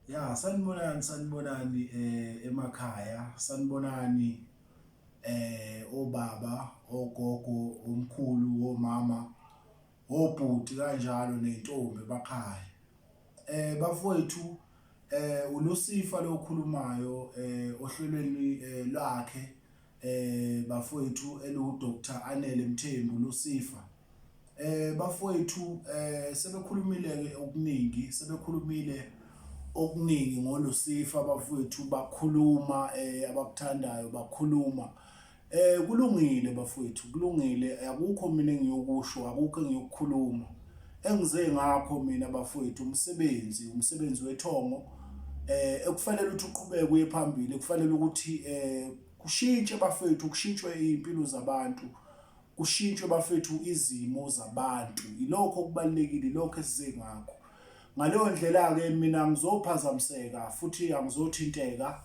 Ya, sanibonani emakhaya, sanibonani obaba, ogogo, omkhulu, omama, obhuti kanjalo ney'ntombi emakhaya. Bafowethu uLucifer lo okhulumayo ohlelweni lwakhe bafowethu eluDr. Anele Mthembu Lucifer. Bafowethu sebekhulumile okuningi, sebekhulumile okuningi ngoLucifer bafowethu bakhuluma abakuthandayo bakhuluma kulungile bafowethu kulungile akukho mina engiyokusho akukho engiyokukhuluma engize ngakho mina bafowethu umsebenzi wethongo ekufanele ukuthi uqhubeke uye phambili kufanele ukuthi kushintshe bafowethu kushintshwe impilo zabantu kushintshwe bafethu izimo zabantu ilokho okubalekile lokho esize ngakho ngaleyo ndlela ke mina ngizophazamiseka futhi angizothinteka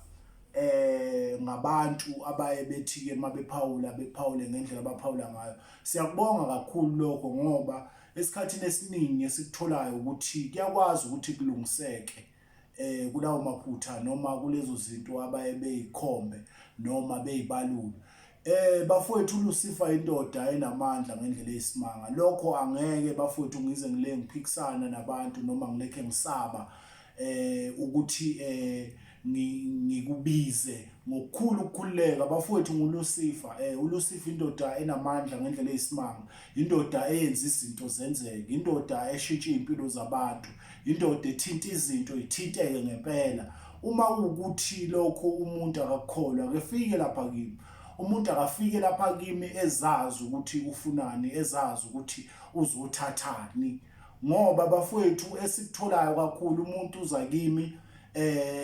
ngabantu abaye bethi ke bephawule ngendlela abaphawula ngayo siyakubonga kakhulu lokho ngoba esikhathini esiningi esikutholayo ukuthi kuyakwazi ukuthi kulungiseke kulawo maphutha noma kulezo zinto abaye beyikhombe noma beyibalule bafowethu uLucifer indoda enamandla ngendlela eyisimanga lokho angeke bafowethu ngize ngile ngiphikisana nabantu noma ngileke ngisaba ukuthi ngikubize ngokukhulu ukukhululeka bafowethu nguLucifer uLucifer indoda enamandla ngendlela eyisimanga indoda eyenza izinto zenzeke indoda eshintsha impilo zabantu indoda ethinta izinto ithinteke ngempela uma kuwukuthi lokho umuntu akakholwa kefike lapha kimi umuntu akafike lapha kimi ezazi ukuthi ufunani ezazi ukuthi uzothathani ngoba bafowethu esikutholayo kakhulu umuntu uza kimi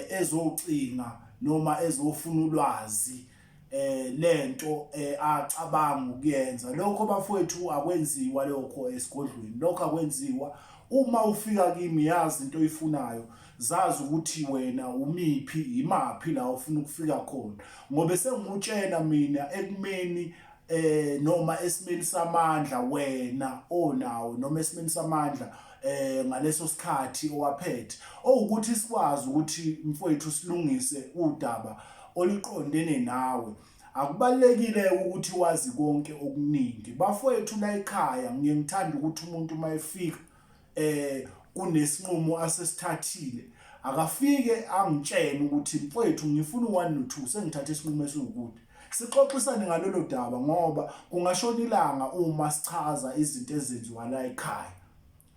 ezocinga noma ezofuna ulwazi lento acabanga ukuyenza lokho bafowethu akwenziwa lokho esigodlweni lokho akwenziwa uma ufika kimi yazi into oyifunayo zazi ukuthi wena umiphi imaphi la ufuna ukufika khona ngoba sengutshena mina ekumeni noma esimeni samandla wena onawo noma esimeni samandla ngaleso sikhathi owaphethe ukuthi sikwazi ukuthi mfowethu silungise udaba oliqondene nawe akubalekile ukuthi wazi konke okuningi bafowethu la ekhaya ngiyengithanda ukuthi umuntu mayefika kunesinqumo asesithathile akafike angitshene ukuthi mfowethu ngifuna u1 no2 sengithatha isinqumo esiwukuthi sixoxisane ngalolo daba ngoba kungashona ilanga uma sichaza izinto ezenziwa la ekhaya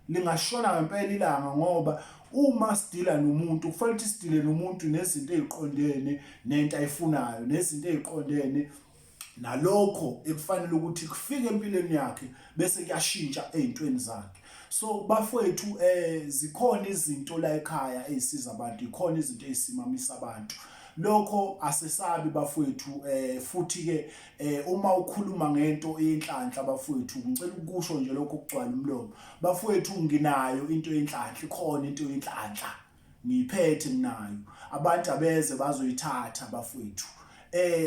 lingashona ngempela ilanga ngoba uma sidila nomuntu kufanele ukuthi sidile nomuntu nezinto eziqondene nento ayifunayo nezinto eziqondene nalokho ekufanele ukuthi kufike empilweni yakhe bese kuyashintsha ezintweni zakhe so bafowethu zikhona izinto la ekhaya ezisiza abantu ikhona izinto ezisimamisa abantu lokho asesabi bafowethu futhi ke uma ukhuluma ngento yenhlanhla bafowethu ngicela ukusho nje lokho ukugcwala umlomo bafowethu nginayo into yenhlanhla ikhona into yenhlanhla ngiyiphethe nginayo abantu abeze bazoyithatha bafowethu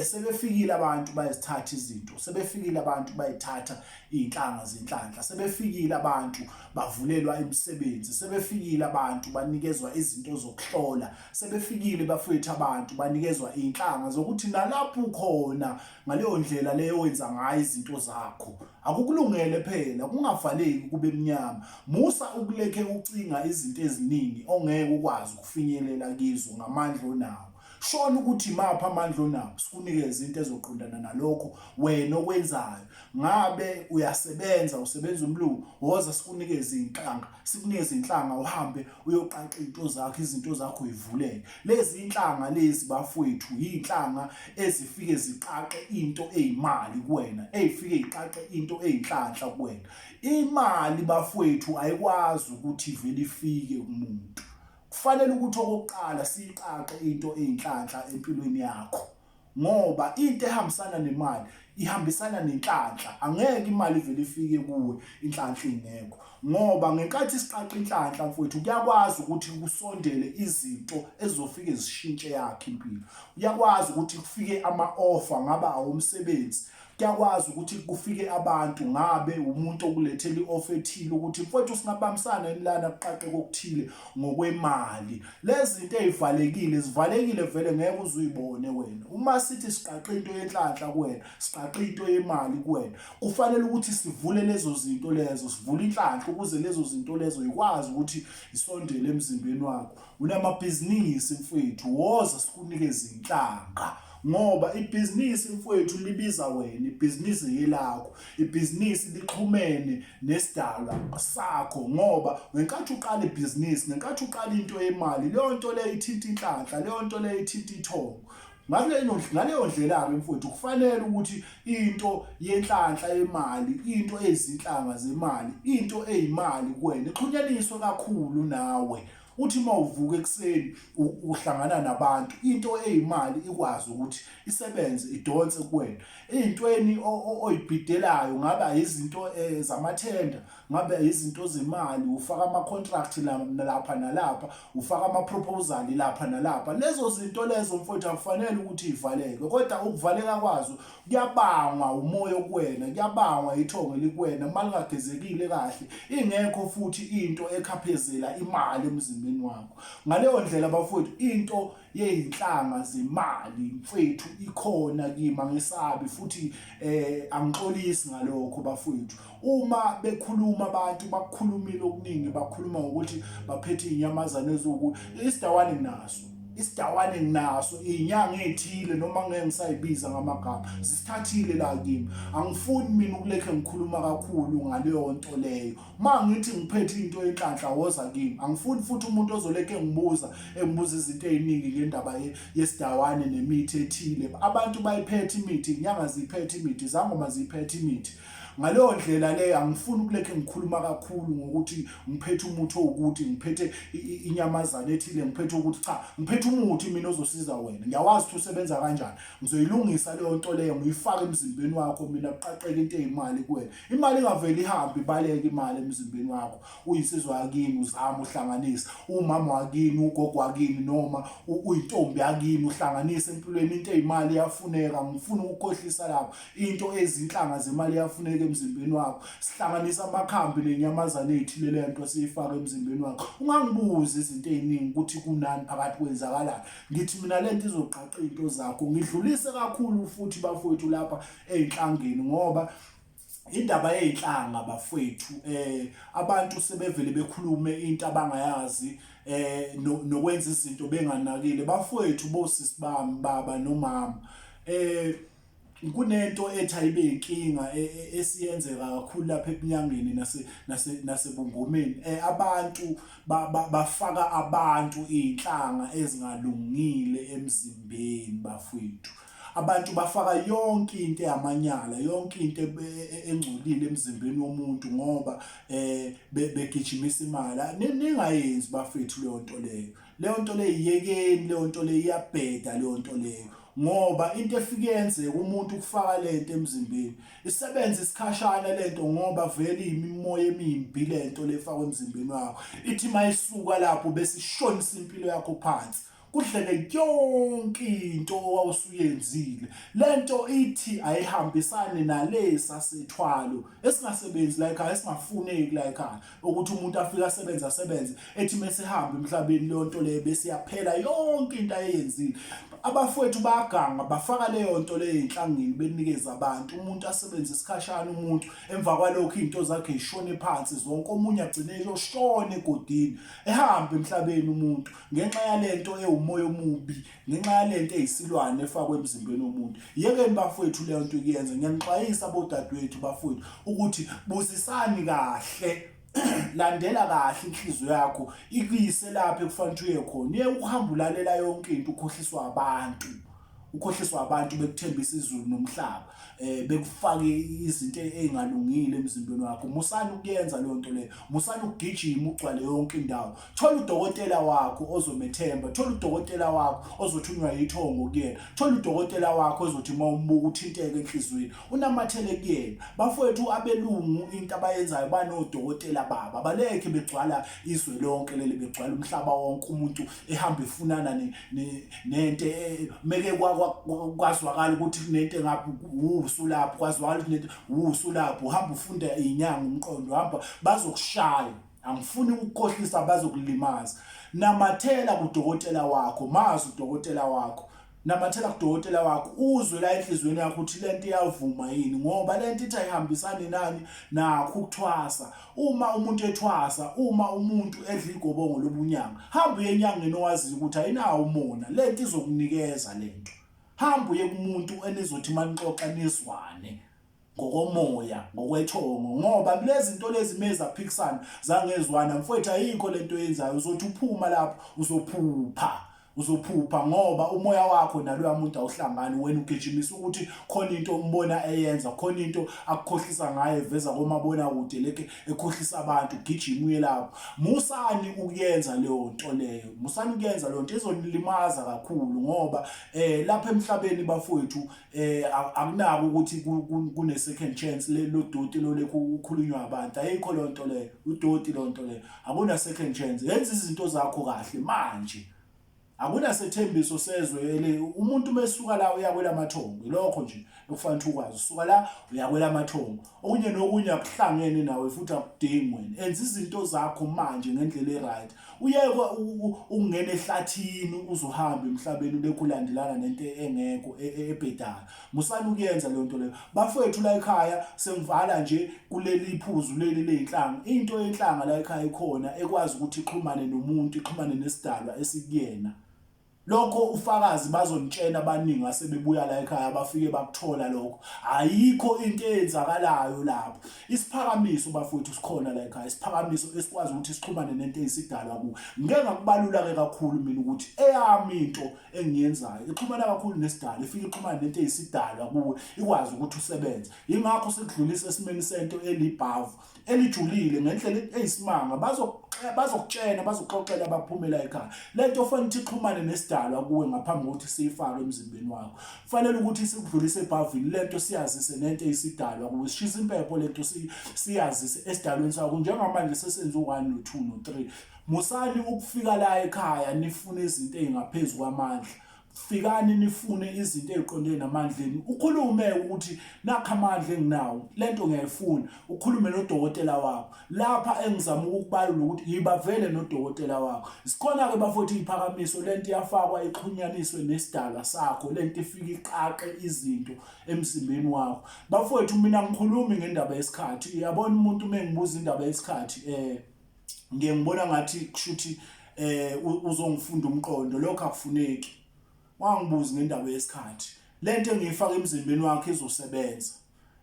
sebefikile abantu bayazithatha izinto sebefikile abantu bayithatha izinhlanga zenhlanhla sebefikile abantu bavulelwa imisebenzi sebefikile abantu banikezwa izinto zokuhlola sebefikile bafowethu abantu banikezwa izinhlanga zokuthi nalapho ukhona ngaleyo ndlela leyo wenza ngayo izinto zakho akukulungele phela kungafanele kube eminyama musa ukuleke ucinga izinto eziningi ongeke ukwazi ukufinyelela kizo ngamandla onawo shona ukuthi imapha amandla onawo sikunikeze into ezoqondana nalokho wena okwenzayo ngabe uyasebenza usebenza umlungu woza sikunikeze inhlanga sikunikeze inhlanga uhambe uyoqaqa izinto zakho uyivuleke lezi inhlanga lezi bafowethu inhlanga ezifike ziqaqe into ezimali kuwena ezifike iqaqe into ezinhlanhla kuwena imali bafowethu ayikwazi ukuthi ivele ifike kumuntu kufanele ukuthi okokuqala siyiqaqe into eyinhlanhla empilweni yakho ngoba into ehambisana nemali ihambisana nenhlanhla angeke imali ivele ifike kuwe inhlanhla ingekho ngoba ngenkathi siqaqa inhlanhla mfowethu kuyakwazi ukuthi kusondele izinto ezofike zishintshe yakhe impilo uyakwazi ukuthi kufike ama-offer ngaba awomsebenzi kuyakwazi ukuthi kufike abantu ngabe umuntu okulethela i-offer ethile ukuthi mfowethu singabambisana yini lana kuqaqe kokuthile ngokwemali. Lezi zinto ezivalekile zivalekile vele ngeke uzuyibone wena. Uma sithi siqaqe into yenhlanhla kuwena, siqaqe into yemali kuwena, kufanele ukuthi sivule lezo zinto lezo, sivule inhlanhla ukuze lezo zinto lezo ikwazi ukuthi isondele emzimbeni wakho. Unamabhizinisi mfowethu, woza sikunikeze inhlanga ngoba ibhizinisi mfowethu libiza wena, ibhizinisi yelakho, ibhizinisi lixhumene nesidalwa sakho ngoba ngenkathi uqala ibhizinisi, ngenkathi uqala into yemali, leyo nto leyo ithinta inhlanhla, leyo nto leyo ithinta ithongo. Ngaleyo ndlela-ke mfowethu kufanele ukuthi into yenhlanhla yemali, into ezinhlanga zemali, into eyimali kuwena ixhunyaniswe kakhulu nawe. Uthi uma uvuka ekuseni uhlangana nabantu, into eyimali ikwazi ukuthi isebenze idonse kuwena. Ey'ntweni oyibhidelayo ngabe izinto zamathenda, ngabe izinto zemali, ufaka ama-contract lapha nalapha, ufaka ama-proposal lapha nalapha. Lezo zinto lezo mfowethu akufanele ukuthi ivaleke, kodwa ukuvaleka kwazo kuyabangwa umoya kuwena, kuyabangwa ithongo likuwena uma lingagezekile kahle, ingekho futhi into ekhaphezela imali emzimbeni wakho. Ngaleyo ndlela bafowethu, into yey'nhlanga zemali mfethu ikhona kimi, angisabi futhi angixolisi ngalokho bafowethu. Uma bekhuluma abantu bakukhulumile okuningi, bakhuluma ngokuthi baphethe iy'nyamazane eziwukuthi, isidawane nginaso iy'nyanga ey'thile noma ngeke ngisayibiza ngamagama zisithathile la kimi. Angifuni mina ukulekhe ngikhuluma kakhulu ngaleyo nto leyo. Uma ngithi ngiphethe into yenhlanhla woza kimi, angifuni futhi umuntu ozolekhe engibuza izinto ey'ningi ngendaba yesidawane nemithi ethile. Abantu bayiphethe imithi, inyanga ziyiphethe imithi, izangoma ziyiphethe imithi. Ngaleyo ndlela leyo angifuni ukulekhe ngikhuluma kakhulu ngokuthi ngiphethe umuthi owukuthi, ngiphethe inyamazane ethile, ngiphethe ukuthi cha, ngiphethe umuthi mina ozosiza wena. Ngiyawazi ukuthi usebenza kanjani, ngizoyilungisa leyo nto leyo ngiyifake emzimbeni wakho mina kuqaqeke into eyimali kuwena. Imali ingaveli ihambe ibaleke imali emzimbeni wakho. Uyinsizwa yakini uzama uhlanganisa, umama wakini, ugogo wakini noma uyintombi yakini uhlanganisa empilweni into eyimali iyafuneka. Ngifuna ukukhohlisa lapho, into ezinhlanga zemali iyafuneka emzimbeni wakho. Sihlanganisa amakhambi nenyamazane ey'thile lento siyifaka emzimbeni wakho. Ungangibuzi izinto ey'ningi ukuthi kunani phakathi kwenzakalani. Ngithi mina lento izoqaqa into zakho, ngidlulise kakhulu futhi bafowethu lapha ey'nhlangeni ngoba indaba yey'nhlanga bafowethu, abantu sebevele bekhulume into abangayazi nokwenza izinto benganakile. Bafowethu bosisi bami, baba nomama, kunento ethi ayibe inkinga esiyenzeka kakhulu lapha ebunyangeni nasebungomeni. Abantu bafaka abantu iy'nhlanga ezingalungile emzimbeni bafowethu. Abantu bafaka yonke into eyamanyala, yonke into engcolile emzimbeni womuntu ngoba begijimisa imali. Ningayenzi bafethu leyo nto leyo. Leyo nto leyo iyekeni, leyo nto leyo iyabheda leyo nto leyo. Ngoba into efike yenzeka umuntu kufaka lento emzimbeni isebenza isikhashana lento ngoba vele imimoya emimbi lento lefakwa emzimbeni wakho. Ithi mayisuka lapho bese ishonisa impilo yakho phansi. Kudleke yonke into owawusuyenzile. Lento ithi ayihambisane nalesa sethwalo esingasebenzi la ekhaya, esingafuneki la ekhaya, ukuthi umuntu afike asebenze ethi mesehamba emhlabeni leyo nto leyo bese yaphela yonke into ayenzile. Abafowethu bayaganga bafaka leyo nto leyo enhlangeni benikeza abantu. Umuntu asebenza isikhashana, umuntu emva kwalokho into zakhe ishone phansi zonke, omunye agcine eyoshona egodini ehamba emhlabeni umuntu ngenxa yalento umoya omubi, ngenxa yalento eyisilwane efakwe emzimbeni womuntu. Yekeni bafowethu leyo nto kuyenza. Ngiyanixwayisa bodadewethu bafowethu ukuthi busisani kahle, landela kahle inhliziyo yakho ikuyise lapho ekufanele uye khona. Uye ukuhamba ulalela yonke into, ukhohliswa abantu bekuthembisa izulu nomhlaba, bekufake izinto ey'ngalungile emzimbeni wakho. Musani ukuyenza leyo nto leyo, musani ukugijima ugcwale yonke indawo. Thola udokotela wakho ozomethemba, thola udokotela wakho ozothunywa yithongo kuyena, thola udokotela wakho ozothi uma umbuka uthinteke enhliziyweni unamathele kuyena. Bafowethu abelungu into abayenzayo banodokotela babo, abalekhe begcwala izwe lonke leli, begcwala umhlaba wonke, umuntu ehamba efunana nento meke kwazwakala ukuthi kunento engaphi usulapho kwazwakala ukuthi nento usulapho uhamba ufunda inyanga umqondo hamba bazokushaya angifuni ukukhohlisa bazokulimaza namathela kudokotela wakho mazi udokotela wakho namathela kudokotela wakho uzwe la enhlizweni yakho ukuthi lento iyavuma yini ngoba lento ithi ayihambisane nani nakho ukuthwasa uma umuntu ethwasa uma umuntu edla igobongo lobunyanga hamba uye enyangeni owaziyo ukuthi ayinawo umona lento izokunikeza lento hamba uye kumuntu enizothi manixoxa nizwane ngokomoya ngokwethongo ngoba kulezi zinto lezi mezaphikisana zangezwana mfowethu ayikho lento yenzayo uzothi uphuma lapho uzophupha ngoba umoya wakho naloya muntu awuhlangani wena ugijimisa ukuthi khona into umbona eyenza khona into akukhohlisa ngayo eveza komabona kude leke ekhohlisa abantu ugijima uye lapho musani ukuyenza leyo nto leyo musani ukuyenza leyo nto izonilimaza kakhulu ngoba lapha emhlabeni bafowethu akunako ukuthi kune second chance lo doti lo lekukhulunywa abantu ayikho leyo nto leyo udoti leyo nto leyo akuna second chance yenza izinto zakho kahle manje akunasethembiso sezwe umuntu mesuka la uyakwela amathongo lokho nje okufanele ukuthi ukwazi usuka la uyakwela amathongo okunye nokunye akuhlangene nawe futhi akudingi wena enza izinto zakho manje ngendlela eright uyeke ungene ehlathini uzohamba emhlabeni lekulandelana nento engekho ebhedala musani ukuyenza leyo nto leyo bafowethu la ekhaya sengivala nje kuleli iphuzu leli leinhlanga into yenhlanga la ekhaya ikhona ekwazi ukuthi ixhumane nomuntu ixhumane nesidalwa esikuyena lokho ufakazi bazonitshena abaningi asebebuya la ekhaya bafike bakuthola lokho ayikho into eyenzakalayo lapho isiphakamiso bafowethu sikhona la ekhaya isiphakamiso esikwazi ukuthi sixhumane nento eyisidalwa ku ngeke ngakubalula ke kakhulu mina ukuthi eyami into engiyenzayo ixhumana kakhulu nesidalwa ifike ixhumane nento eyisidalwa kuwe ikwazi ukuthi usebenze ingakho sikudlulisa esimeni sento elibhavu elijulile ngendlela eyisimanga bazokutshena bazoxoxela abaphumela ekhaya lento ofanele ukuthi ixhumane nesidalwa kuwe ngaphambi kokuthi siyifake emzimbeni wakho kufanele ukuthi sikudlulise ebhavini lento siyazise nento eyisidalwa kuwe sishisa impepho lento siyazise esidalweni sakho njengamanje sesenza u1 no2 no3 musani ukufika la ekhaya nifune izinto ezingaphezulu kwamandla fikani nifune izinto eziqondene namandleni ukhulume ukuthi nakho amandla enginawo lento ngiyayifuna ukhulume nodokotela wakho lapha engizama ukukubalula ukuthi yibavele nodokotela wakho sikhona ke bafowethu iphakamiso lento iyafakwa ixhunyaniswe nesidalwa sakho lento ifika iqaqe izinto emzimbeni wakho bafowethu mina ngikhulumi ngendaba yesikhathi yabona umuntu mengibuza indaba yesikhathi ngiyengibona ngathi kushuthi uzongifunda umqondo lokho akufuneki wangibuza ngendaba yesikhathi lento engiyifaka emzimbeni wakhe izosebenza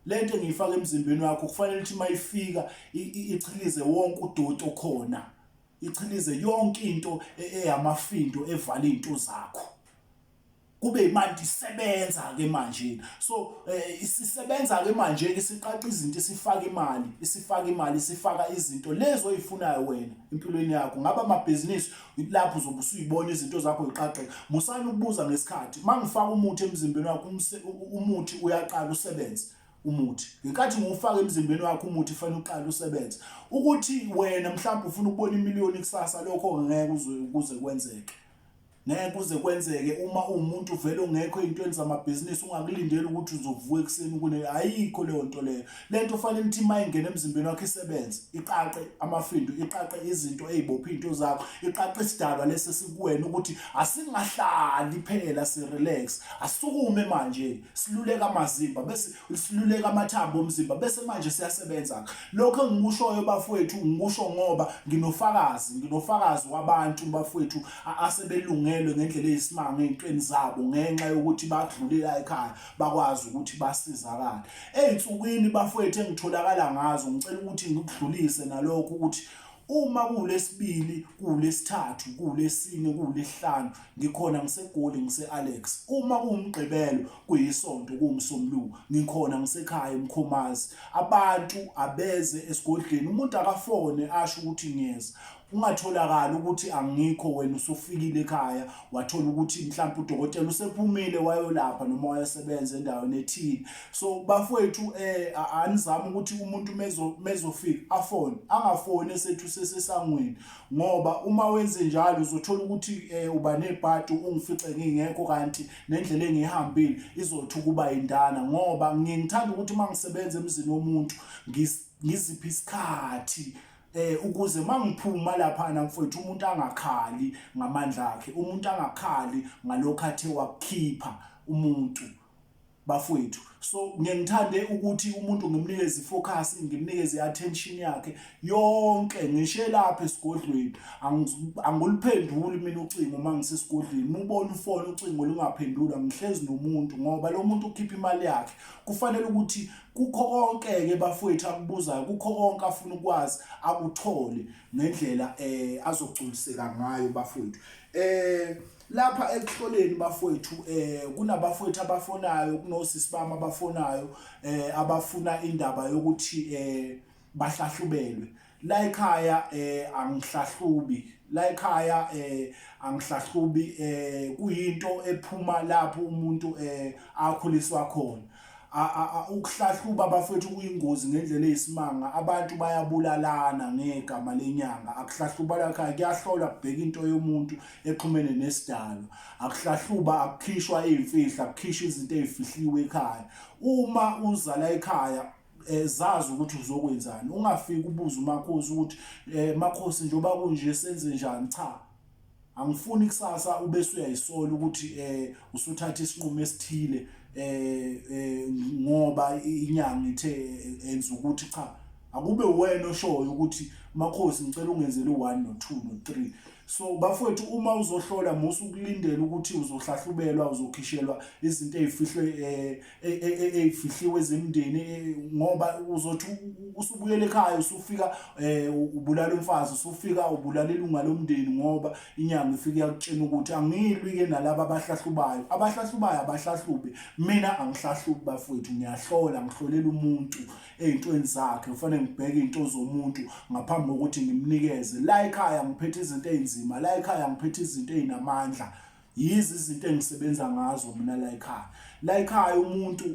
lento engiyifaka emzimbeni wakho kufanele ukuthi mayifika ichilize wonke udoti okhona ichilize yonke into eyamafindo evala izinto zakho kube imandi isebenza ke manje so isisebenza ke manje ke siqaqa izinto isifaka imali isifaka izinto lezo oyifunayo wena empilweni yakho ngaba amabhizinisi lapho uzobe usuyibona izinto zakho iqaqe musani ukubuza ngesikhathi mangifaka umuthi emzimbeni wakho umuthi uyaqala usebenze umuthi ngenkathi ngufaka emzimbeni wakho umuthi fanele uqala usebenze ukuthi wena mhlawumbe ufuna ukubona imiliyoni kusasa lokho ngeke ukuze kwenzeke ngeke kuze kwenzeke uma umuntu vele ongekho ezintweni zamabhizinisi ungakulindeli ukuthi uzovuka ekseni kune ayikho leyo nto leyo lento ufanele ukuthi mayingena emzimbeni wakho isebenze iqaqe amafindo iqaqe izinto ezibopha into zakho iqaqe isidalwa lese sikuwena ukuthi asingahlali phela si relax asukume manje siluleka amazimba bese siluleka amathambo omzimba bese manje siyasebenza lokho engikushoyo bafowethu ngikusho ngoba nginofakazi wabantu bafowethu asebelungele ngendlela eyisimanga ezintweni zabo ngenxa yokuthi badlulela ekhaya bakwazi ukuthi basizakale einsukwini bafowethu engitholakala ngazo ngicela ukuthi ngikudlulise nalokho ukuthi uma kulesibili kulesithathu kulesine kulesihlanu ngikhona ngisegoli ngise-Alex uma kuwumgqibelo kuyisonto kuwumsombuluko ngikhona ngisekhaya eMkhomazi abantu abeze esigodleni umuntu akafone asho ukuthi ngiyeza ungatholakala ukuthi angikho wena usufikile ekhaya wathola ukuthi mhlawumbe udokotela usephumile wayolapha noma wayesebenza endaweni ethile. So bafowethu anizama ukuthi umuntu mezofika afone, angafoni esethu sesesangweni, ngoba uma wenze njalo uzothola ukuthi uba nebhadi ungifice ngingekho kanti nendlela engihambile izothi ukuba indana, ngoba ngithanda ukuthi mangisebenza emzini womuntu ngiziphi isikhathi ukuze mangiphuma lapha mfowethu umuntu angakhali ngamandla akhe, umuntu angakhali ngalokho athe wakukhipha umuntu bafowethu. So ngiyangithande ukuthi umuntu ngimnikeze ifocus, ngimnikeze attention yakhe yonke, ngishe lapha esigodlweni. Anguliphenduli mina ucingo uma ngisesigodlweni, ubona ufone ucingo lungaphendula, ngihlezi nomuntu ngoba lo muntu ukhipha imali yakhe. Kufanele ukuthi kukho konke-ke bafowethu akubuzayo, kukho konke afuna ukwazi akuthole ngendlela azogculiseka ngayo bafowethu. Lapha ekuhloleni bafowethu kunabafowethu abafonayo, kunosisi bami abafonayo abafuna indaba yokuthi bahlahlubelwe. La ekhaya angihlahlubi, la ekhaya angihlahlubi, kuyinto ephuma lapho umuntu akhuliswa khona. Ukuhlahluba bafowethu kuyingozi ngendlela eyisimanga, abantu bayabulalana ngegama lenyanga. Akuhlahluba la ekhaya kuyahlolwa kubheka into yomuntu exhumene nesidalo, akuhlahluba akukhishwa izimfihlo, akukhishwa izinto ezifihliwe ekhaya. Uma uza la ekhaya zazi ukuthi uzokwenzani, ungafiki ubuza umakhosi ukuthi makhosi njengoba kunje senze njani. Cha, angifuni kusasa ubese uyayisola ukuthi usuthatha isinqumo esithile ngoba inyanga ithe enza ukuthi cha, akube wena oshoyo ukuthi makhosi ngicela ungenzele u1 no2 no3. So bafowethu uma uzohlola musukulindela ukuthi uzohlahlubelwa, uzokhishelwa izinto ezifihliwe zemndeni, ngoba uzothi usubuyela ekhaya usufika ubulala umfazi, usufika ubulala ilunga lomndeni, ngoba inyanga ifike yakutshela ukuthi angilwi-ke nalabo abahlahlubayo. Abahlahlubayo abahlahlube, mina angihlahlubi bafowethu, ngiyahlola, ngihlolela umuntu ey'ntweni zakhe. Kufanele ngibheke iy'nto zomuntu ngaphambi kokuthi ngimnikeze. La ekhaya ngiphethe izinto ey'nzima, la ekhaya ngiphethe izinto ey'namandla, yizi izinto engisebenza ngazo mina la ekhaya. La ekhaya umuntu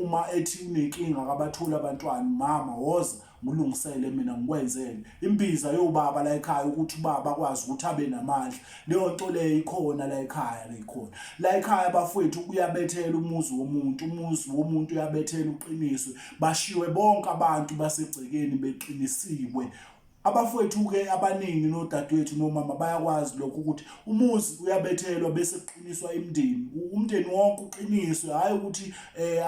uma ethi unenkinga akabatholi abantwana, mama woza ngilungisele mina ngikwenzele. Imbiza yobaba la ekhaya ukuthi ubaba akwazi ukuthi abe namandla, leyo nto leyo ikhona la ekhaya, leyikhona la ekhaya bafowethu. Kuyabethela umuzi womuntu uyabethela uqiniswe, bashiwe bonke abantu basegcekeni beqinisiwe. Abafowethu-ke abaningi nodadewethu nomama bayakwazi lokho ukuthi umuzi uyabethelwa bese kuqiniswa imindeni, umndeni wonke uqiniswe, hhayi ukuthi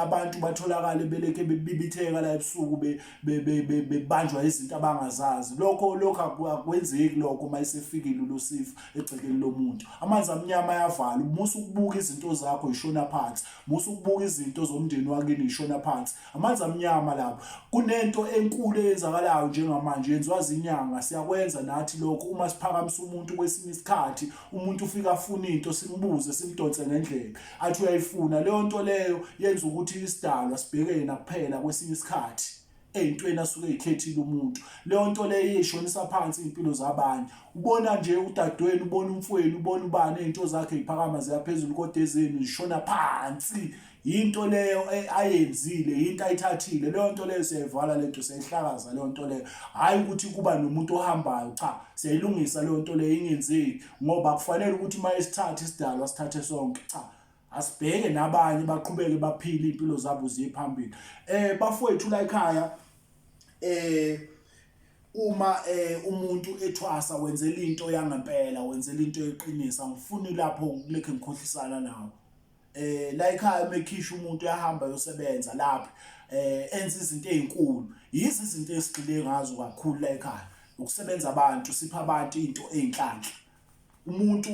abantu batholakale beleke bebibitheka la ebusuku bebanjwa izinto abangazazi. Lokho akwenzeki lokho uma esefikile uLosifu egcekeni lomuntu. Amanzi amnyama ayavala, musu ukubuka izinto zakho yishona phansi, musu ukubuka izinto zomndeni wakini yishona phansi. Amanzi amnyama lapho. Kunento enkulu eyenzakalayo njengamanje yenziwa zinyanga. Siyakwenza nathi lokho uma siphakamisa umuntu kwesinye isikhathi, umuntu ufika afuna into simbuze simdonse ngendlela athi uyayifuna. Leyo nto leyo yenza ukuthi isidalwa sibhekene nakuphela kwesinye isikhathi ey'ntweni asuke ey'khethile umuntu. Leyo nto leyo iyishonisa phansi iy'mpilo zabanye. Ubona nje udadewenu, ubona umfowenu, ubona ubani ey'nto zakhe y'phakama ziyaphezulu kodwa ezenu zishona phansi. Yinto leyo ayenzile, yinto ayithathile. Leyo nto leyo siyayivala, lento siyayihlakaza leyo nto leyo, hhayi ukuthi kuba nomuntu ohambayo. Cha, siyayilungisa leyo nto leyo ingenzeki, ngoba kufanele ukuthi uma esithatha isidalwa sithathe sonke. Cha, asibheke nabanye baqhubeke baphile iy'mpilo zabo ziye phambili. Bafowethu la ekhaya uma umuntu ethwasa wenzela into yangempela, wenzela into yeqiniso, angifuni lapho kulekhe ngikhohlisana nawo. La ekhaya mekhisha umuntu uyahamba yosebenza lapha enza izinto ey'nkulu, yizi izinto esigxile ngazo kakhulu la ekhaya, ukusebenza abantu, sipha abantu into ey'nhlanhla. Umuntu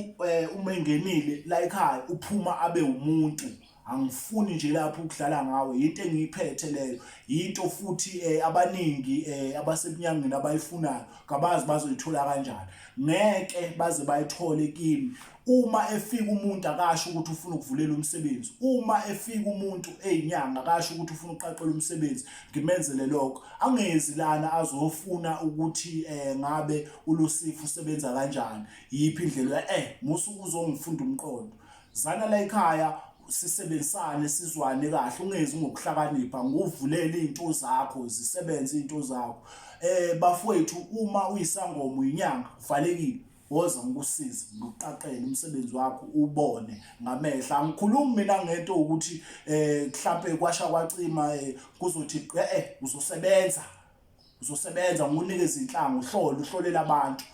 uma engenile la ekhaya uphuma abe umuntu, angifuni nje lapho ukudlala ngawe, into engiyiphethe leyo, into futhi abaningi abasebunyangeni abayifunayo kabazi bazoyithola kanjani, ngeke baze bayithole kimi. Uma efika umuntu akasho ukuthi ufuna ukuvulela umsebenzi, uma efika umuntu eyinyanga akasho ukuthi ufuna uqaqela umsebenzi, ngimenzele lokho. Angezi lana azofuna ukuthi ngabe uLucifer usebenza kanjani, yiphi indlela musuku uzongifunda umqondo. Zana la ekhaya sisebenzisane sizwane kahle, ungezi ngokuhlakanipha, nguvulele izinto zakho zisebenze izinto zakho. Bafowethu, uma uyisangoma uyinyanga uvalekile, woza ngikusize ngikuqaqele umsebenzi wakho ubone ngamehla. Angikhulumi mina ngento ukuthi mhlambe kwasha kwacima kuzothi uzosebenza ngunikeza inhlanga uhlolela abantu,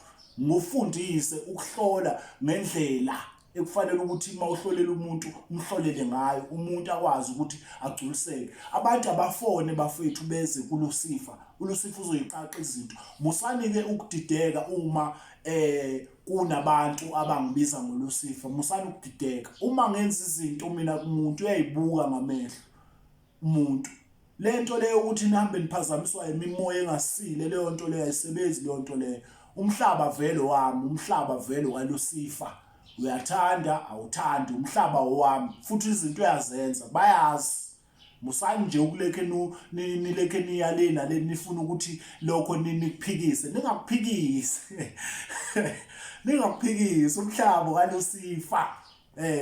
ngufundise ukuhlola ngendlela ekufanele ukuthi uma uhlolela umuntu umhlolele ngayo, umuntu akwazi ukuthi agculiseke. Abantu abafone bafethu beze kuLucifer, uLucifer uzoyiqaqa izinto. Musani-ke ukudideka uma kunabantu abangibiza ngoLucifer, musani ukudideka. Uma ngenza izinto mina kumuntu uyayibuka ngamehlo umuntu. Lento leyo ukuthi nihambe niphazamiswa imimoya engasile, leyo nto leyo ayisebenzi leyo nto leyo. Umhlaba vele wami, umhlaba vele kaLucifer. Uyathanda awuthandi, umhlaba wami, futhi izinto uyazenza bayazi. Musani nje ukuleke nileke niyalena le nifuna ukuthi lokho nikuphikise, ningakuphikisi. Ningakuphikisi umhlaba kaLucifer.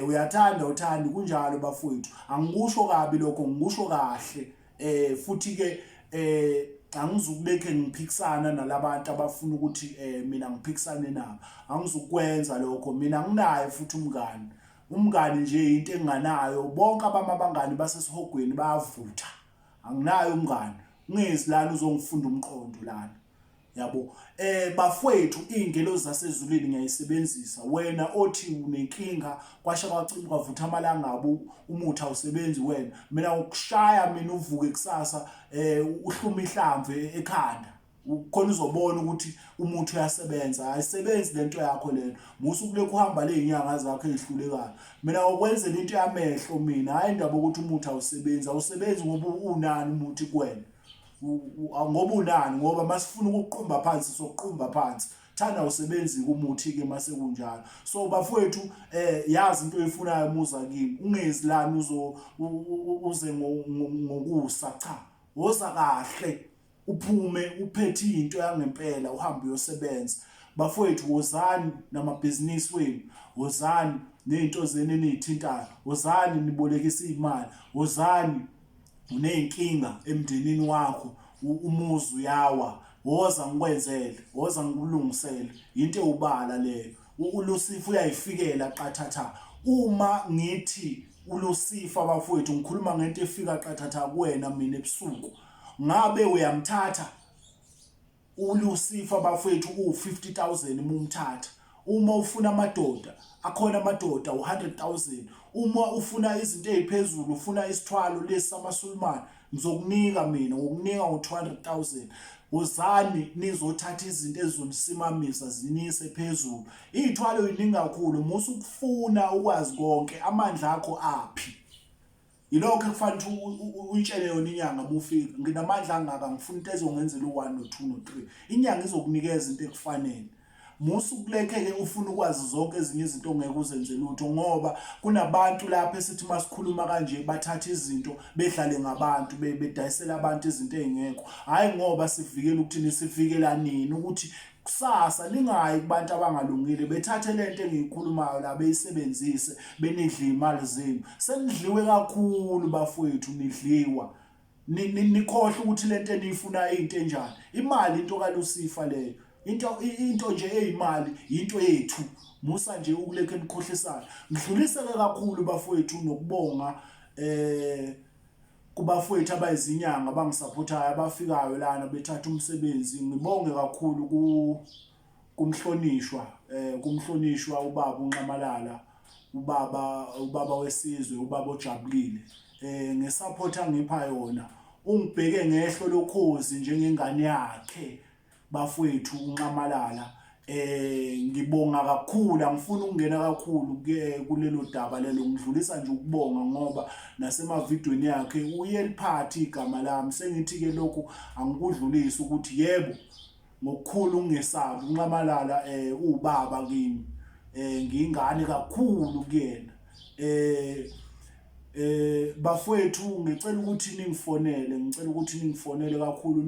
Uyathanda uthandi kunjalo bafowethu. Angikusho kabi lokho, ngikusho kahle. Futhi ke angizukuleke ngiphikisana nalabantu abafuna ukuthi mina ngiphikisane nabo. Angizukwenza lokho. Mina nginayo futhi umngani nje into enganayo. Bonke abangani basesihogweni bayavutha. Anginayo umngani. Ungezi lana uzongifunda umqondo lana. Yabo. Bafowethu, ingelozi zasezulwini ngiyayisebenzisa. Wena othi unenkinga kwasha kwacima kwavutha amalanga abo umuthi awusebenzi wena, mina ukushaya mina uvuke kusasa uhluma ihlamve ekhanda, khona uzobona ukuthi umuthi uyasebenza. Ayisebenzi lento yakho lena, musu kulekho uhamba lezinyanga zakho ezihlulekayo. Mina ukwenzela into yamehlo mina, hayi indaba ukuthi umuthi awusebenzi ngoba unani umuthi kuwena. Ngoba unani, ngoba masifuna ukuqhumba phansi sokuqhumba phansi. Thanda usebenzi kumuthi ke mase kunjalo. So bafowethu, yazi into oyifunayo muza kimi, ungezi lana uze ngokusa, cha. Woza kahle uphume uphethe into yangempela uhambe uyosebenza. Bafowethu, wozani namabhizinisi wenu, wozani nezinto zenu enizithintayo, wozani nibolekisa imali, wozani uneyinkinga emndenini wakho, umuzi uyawa, woza ngikwenzele, woza ngikulungisele. Into ewubala leyo. uLucifer uyayifikela qathatha. Uma ngithi uLucifer bafowethu ngikhuluma ngento efika qathatha kuwena mina ebusuku, ngabe uyamthatha uLucifer bafowethu u50,000 umumthatha. Uma ufuna amadoda, akhona amadoda u100,000. Uma ufuna izinto eziphezulu, ufuna isithwalo lesi samaSulumane, ngizokunika mina, ngokunika ngo200,000. Wozani nizothatha izinto ezizonisimamisa zinise phezulu. Izithwalo yiningi kakhulu, musu ukufuna ukwazi konke, amandla akho aphi. Yilokho ekufanele uyitshele yona inyanga mufika, nginamandla angaka, ngifuna into ezongenzela u1 no2 no3. Inyanga izokunikeza into ekufanele. Musu kuleke-ke ufuna ukwazi zonke ezinye izinto ongeke uzenze lutho, ngoba kunabantu lapha esithi masikhuluma kanje bathatha izinto bedlale ngabantu bedayisela abantu izinto ezingekho. Hayi ngoba sivikela ukuthini, sivikela nini ukuthi kusasa lingayi kubantu abangalungile bethathe lento engiyikhulumayo la beyisebenzise benidla imali zenu. Senidliwe kakhulu bafowethu, nidliwa. Nikhohle ukuthi lento eniyifuna into enjani. Imali into kaLucifer leyo. Into nje eyimali into yethu. Musa nje ukuleke nikhohlisana. Ngidluliseke kakhulu bafowethu nokubonga kubafowethu abayizinyanga abangisupportayo abafikayo lana bethatha umsebenzi. Ngibonge kakhulu kumhlonishwa ubaba uNxamalala, ubaba wesizwe, ubaba ojabulile. Ngesupport angipha yona, ungibheke ngehlo lokhozi njengengane yakhe bafowethu uNxamalala. ngibonga kakhulu, angifuni ukungena kakhulu kulelo daba lelo, ngidlulisa nje ukubonga ngoba nasemavidweni yakhe uye liphathi igama lami. Sengithi-ke lokhu angikudlulisi ukuthi yebo, ngokukhulu ukungesabi uNcamalala ubaba kimi, ngiyingane kakhulu kuyena. Bafowethu, ngicela ukuthi ningifonele kakhulu,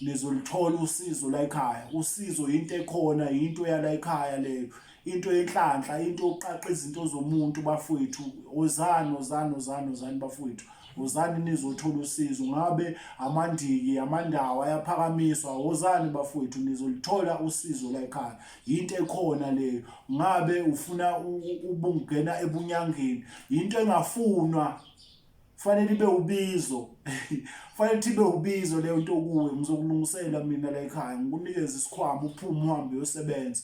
nizolithola usizo la ekhaya. Usizo into ekhona, into yala ekhaya leyo, into yenhlanhla, into yokuqaqa izinto zomuntu. Bafowethu, wozani bafowethu, wozani nizothola usizo. Ngabe amandiki, amandawo ayaphakamiswa, wozani bafowethu, nizolithola usizo la ekhaya, into ekhona leyo. Ngabe ufuna ubungena ebunyangeni, into engafunwa, fanele ibe ubizo fanele ibe ubizo leyo nto kuwe. Ngizokulungisela mina la ekhaya, ngikunikeze isikhwama, uphume uhambe uyosebenza.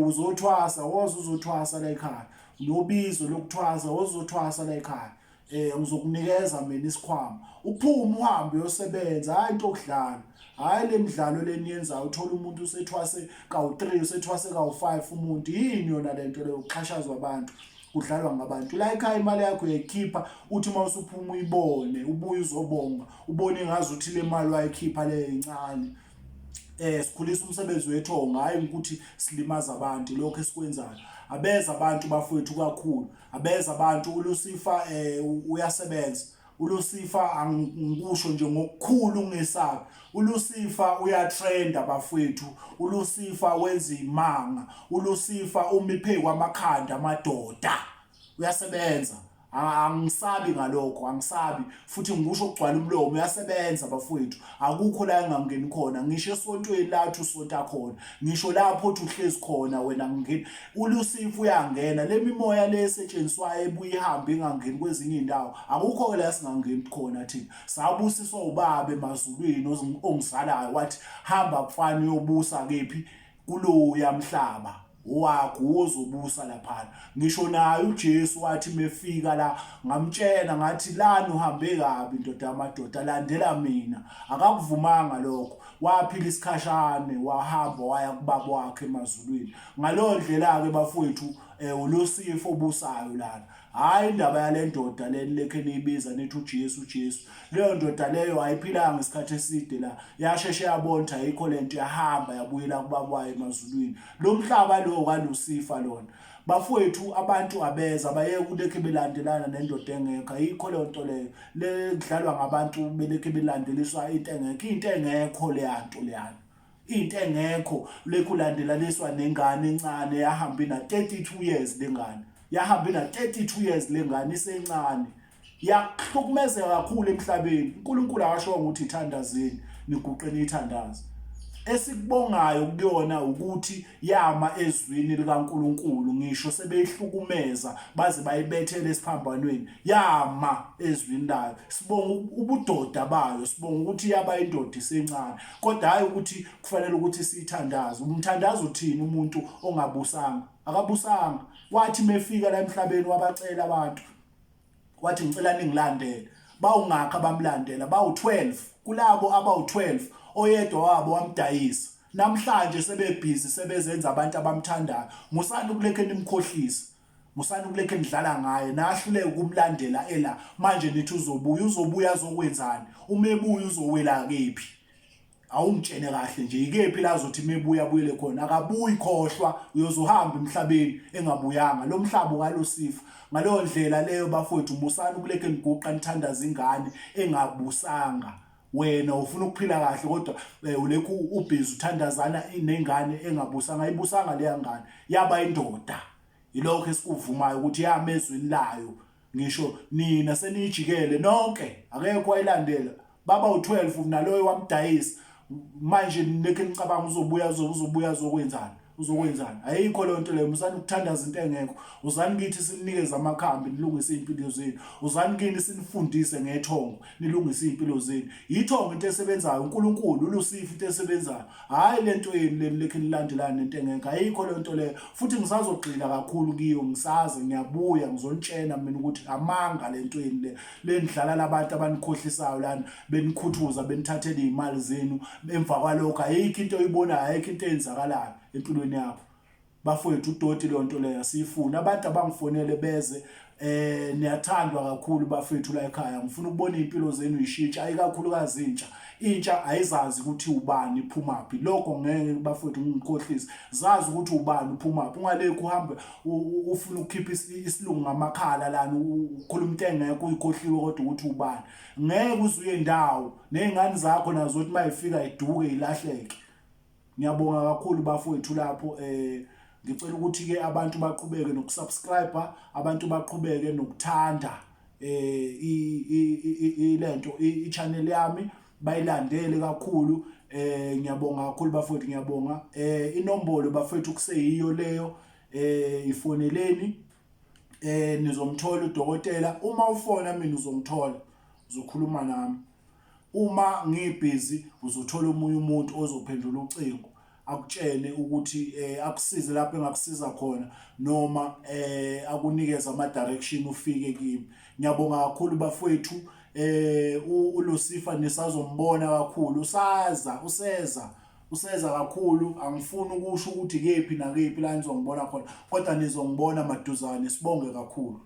Uzothwasa, woza uzothwasa la ekhaya, nobizo lokuthwasa, wozothwasa la ekhaya. Ngizokunikeza mina isikhwama, uphume uhambe uyosebenza, hayi into okudlala, hayi le midlalo leniyenzayo. Uthola umuntu usethwase kawu-3, usethwase kawu-5 umuntu. Yini yona lento leyo, ukuxhashazwa abantu, kudlalwa ngabantu la ekhaya. Imali yakho uyayikhipha, uthi uma usuphuma uyibone, ubuye uzobonga, ubone ngazuthi le mali wayikhipha le incane. Sikhulisa umsebenzi wethonga, hayi ukuthi silimaza abantu lokho esikwenzayo. Abeza abantu bafowethu kakhulu, abeza abantu. uLucifer uyasebenza. uLucifer angikusho nje ngokukhulu ungesabi, uLucifer uyatrenda bafowethu. uLucifer wenza imanga, uLucifer umiphe kwamakhanda amadoda, uyasebenza. Angisabi ngalokho, angisabi futhi ngikusho ukugcwala umlomo, uyasebenza bafowethu. Akukho la engangeni khona, ngisho esontweni lathi usonta khona, ngisho lapho othi uhlezi khona wena ngingeni. uLucifer uyangena, le mimoya le esetshenziswayo ebuye ihambe ingangeni kwezinye indawo. Akukho la singangeni khona thina. Sabusiswa ubaba emazulwini ongizalayo, wathi hamba mfana uyobusa kephi, kuloya mhlaba wakho wozobusa laphana. Ngisho naye uJesu wathi mefika la, ngamtshela ngathi lana uhambe kabi ndoda yamadoda, landela mina. Akakuvumanga lokho, waphila isikhashane, wahamba waya kubaba wakhe emazulwini. Ngaleyo ndlela-ke bafowethu, uLucifer obusayo lana, hayi indaba yale ndoda le lekhe niyibiza nithi uJesu. Leyo ndoda leyo ayiphilanga isikhathi eside la, yasheshe yabona ukuthi ayikho lento, yahamba yabuyela kubaba wayo emazulwini. Lo mhlaba lo kaLucifer lona bafowethu, abantu abeza bayeke ulekhe belandelana nendoda engekho. Ayikho leyo nto leyo le kudlalwa ngabantu, belekhe belandeliswa into engekho. Into engekho leyana, into engekho. Lekhe ulandelaliswa nengane encane, yahamba ina-32 years le ngane, yahamba ina-32 years le ngane, isencane. Yakuhlukumezeka kakhulu emhlabeni. uNkulunkulu akashongo ukuthi ithandazeni, niguqeni ithandaze. Esikubongayo kuyona ukuthi yama ezwini likaNkulunkulu, ngisho sebeyihlukumeza baze bayibethele esiphambanweni, yama ezwini layo. Sibonga ubudoda bayo, sibonga ukuthi yaba indoda isencane, kodwa hayi ukuthi kufanele ukuthi siyithandaze. Umthandazo uthini umuntu ongabusanga? Akabusanga. Wathi mefika la emhlabeni wabacela abantu, wathi ngicela ningilandele. Bawungakho abamlandela, bawu-12. Kulabo abawu-12 oyedwa wabo wamdayisa. Namhlanje sebebhizi, sebezenza abantu abamthandayo. Musani ukulekhe nimkhohlisa, musani ukulekhe nidlala ngaye, nahluleke ukumlandela ela. Manje nithi uzobuya azokwenzani? Uma ebuya uzowela kephi? Awungitshene kahle nje, ikephi la azothi mebuya abuyele khona? Akabuyi, khohlwa, uyozohamba emhlabeni engabuyanga. Lo mhlaba kaLucifer. Ngaleyo ndlela leyo bafowethu, musani ukulekhe niguqa nithandaza ingane engabusanga. Wena ufuna ukuphila kahle, kodwa ulekhu ubhizi uthandazana nengane engabusanga. Ayibusanga leya ngane, yaba indoda. Yilokho esikuvumayo ukuthi yama ezweni layo. Ngisho nina seniyijikele nonke, akekho wayilandela. Baba u-12 naloyo wamdayisa. Manje nekhe nicabanga uzobuya uzokwenzani? Ayikho leyo nto leyo. Musani ukuthandaza into engekho. Uzani kithi sininikeze amakhambi nilungise iy'mpilo zenu. Uzani kini sinifundise ngethongo nilungise iy'mpilo zenu. Yithongo into esebenzayo, uNkulunkulu, uLucifer into esebenzayo, hhayi le nto yenu leni lekhe nilandelana nento engekho. Ayikho leyo nto leyo. Futhi ngisazogxila kakhulu kiyo, ngisaze ngiyabuya ngizonitshena mina ukuthi amanga le nto yenu le nidlala labantu abanikhohlisayo lana, benikhuthuza, benithathela iy'mali zenu. Emva kwalokho ayikho into oyibonayo, ayikho into eyenzakalayo. empilweni yakho. Bafowethu uDoti leyo nto leyo asiyifuni. Abantu abangifonele beze niyathandwa kakhulu bafethu la ekhaya. Ngifuna ukubona impilo zenu ishintsha, ayikakhulukazi intsha ayizazi ukuthi ubani iphumaphi. Lokho ngeke bafethu ngikhohlise. Zazi ukuthi ubani uphumaphi. Ungalekho uhambe ufuna ukukhipha isilungu ngamakhala lana ukhuluma into engekho uyikhohliwe kodwa ukuthi ubani. Ngeke uzuye indawo nezingane zakho nazo ukuthi mayifika iduke ilahleke. Ngiyabonga kakhulu bafowethu lapho ngicela ukuthi-ke abantu baqhubeke nokusubscribe, abantu baqhubeke nokuthanda lento i-channel yami, bayilandele kakhulu. Ngiyabonga kakhulu bafowethu, ngiyabonga. Inombolo bafowethu kuseyiyo leyo, ifoneleni nizomthola udokotela. Uma ufona mina uzongithola, uzokhuluma nami. Uma ngibhizi uzothola omunye umuntu ozophendula ucingo akutshene ukuthi akusize lapho engakusiza khona noma akunikeza ama direction ufike kimi. Ngiyabonga kakhulu bafowethu. uLucifer nisazombona kakhulu, useza kakhulu. Angifuni ukusho ukuthi kephi nakephi la nizongibona khona, kodwa nizongibona maduzane. Sibonge kakhulu.